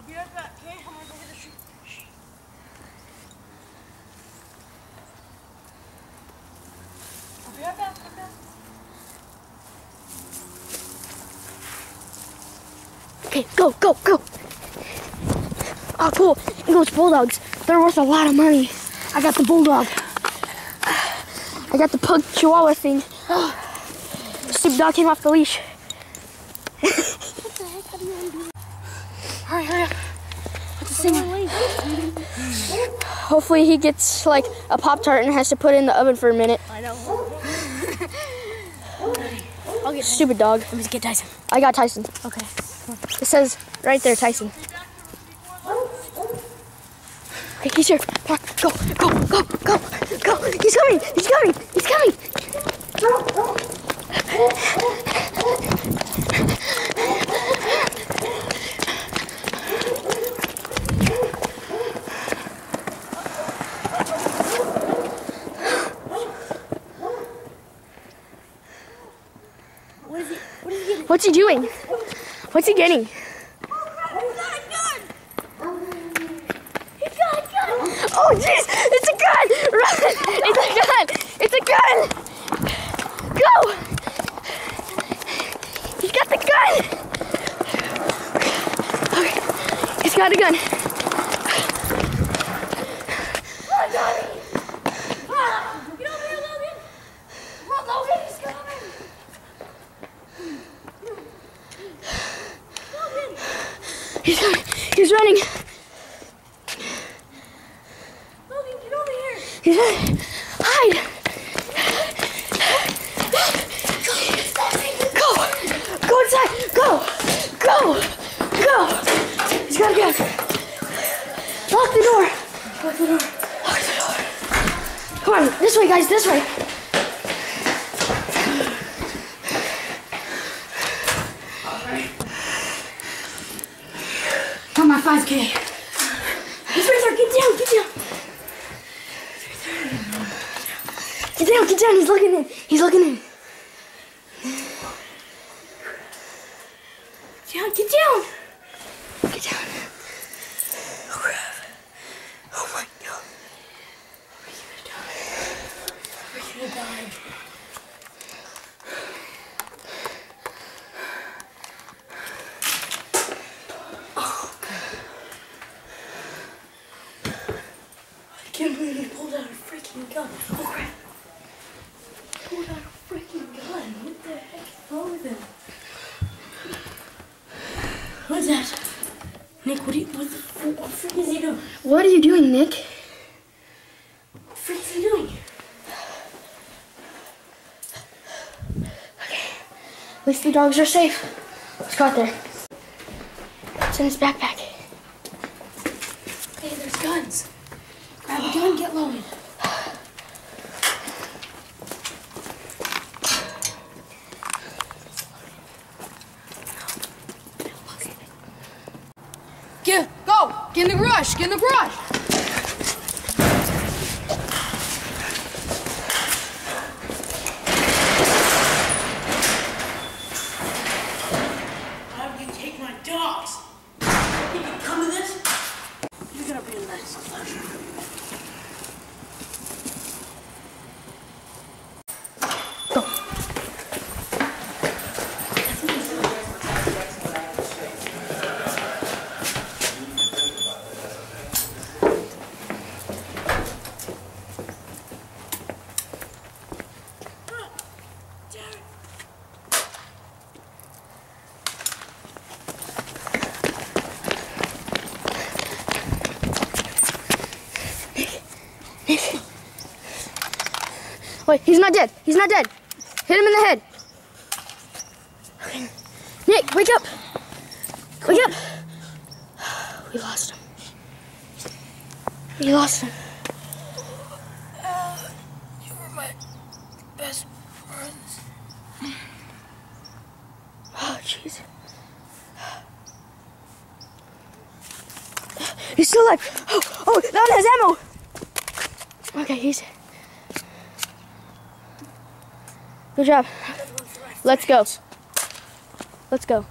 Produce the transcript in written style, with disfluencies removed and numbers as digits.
be right back, okay? I'm gonna go get the treat. I'll be right back, Okay, go, go, go. Oh, cool. English Bulldogs. They're worth a lot of money. I got the Bulldog. I got the Pug Chihuahua thing. Stupid dog came off the leash. What the heck? How do you undo it? Hurry, hurry up. What's the thing? Hopefully he gets like a Pop-Tart and has to put it in the oven for a minute. I know. I'll get stupid dog. Let me get Tyson. I got Tyson. Okay. It says right there, Tyson. Okay, he's here. Come on, go, go, go, go, go. He's coming, he's coming, he's coming. What's he doing? What's he getting? Oh jeez! It's a gun! Run! It's a gun! It's a gun! Go! He's got the gun! Okay. He's got a gun. Run, Daddy! Get over here, Logan! Run, Logan! He's coming! Logan! He's coming! He's running! Hide! Go! Go inside! Go! Go! Go! He's got to get. Lock the door! Lock the door! Lock the door! Come on, this way, guys, this way! On my 5K. He's right there! Get down! Get down! Get down, get down, he's looking in. He's looking in. Get down. Get down. Oh crap. Oh my god. We're gonna die. We're gonna die. Oh god. I can't believe he pulled out a freaking gun. Oh crap. Pulled out a freaking gun. What the heck is wrong with him? What's that? Nick, what the frick is he doing? What are you doing, Nick? What the frick is he doing? Okay. At least the dogs are safe. Let's go out there. It's in his backpack. Hey, there's guns. Grab a gun, get loaded. Go! Get in the garage! Get in the garage! Why would you take my dogs? You can come to this? You're gonna be a nice pleasure. Wait, he's not dead. He's not dead. Hit him in the head. Nick, wake up. Wake up. We lost him. We lost him. You were my best friends. Oh, jeez. He's still alive. Oh, that one has ammo. Okay, he's... Good job. Let's go. Let's go.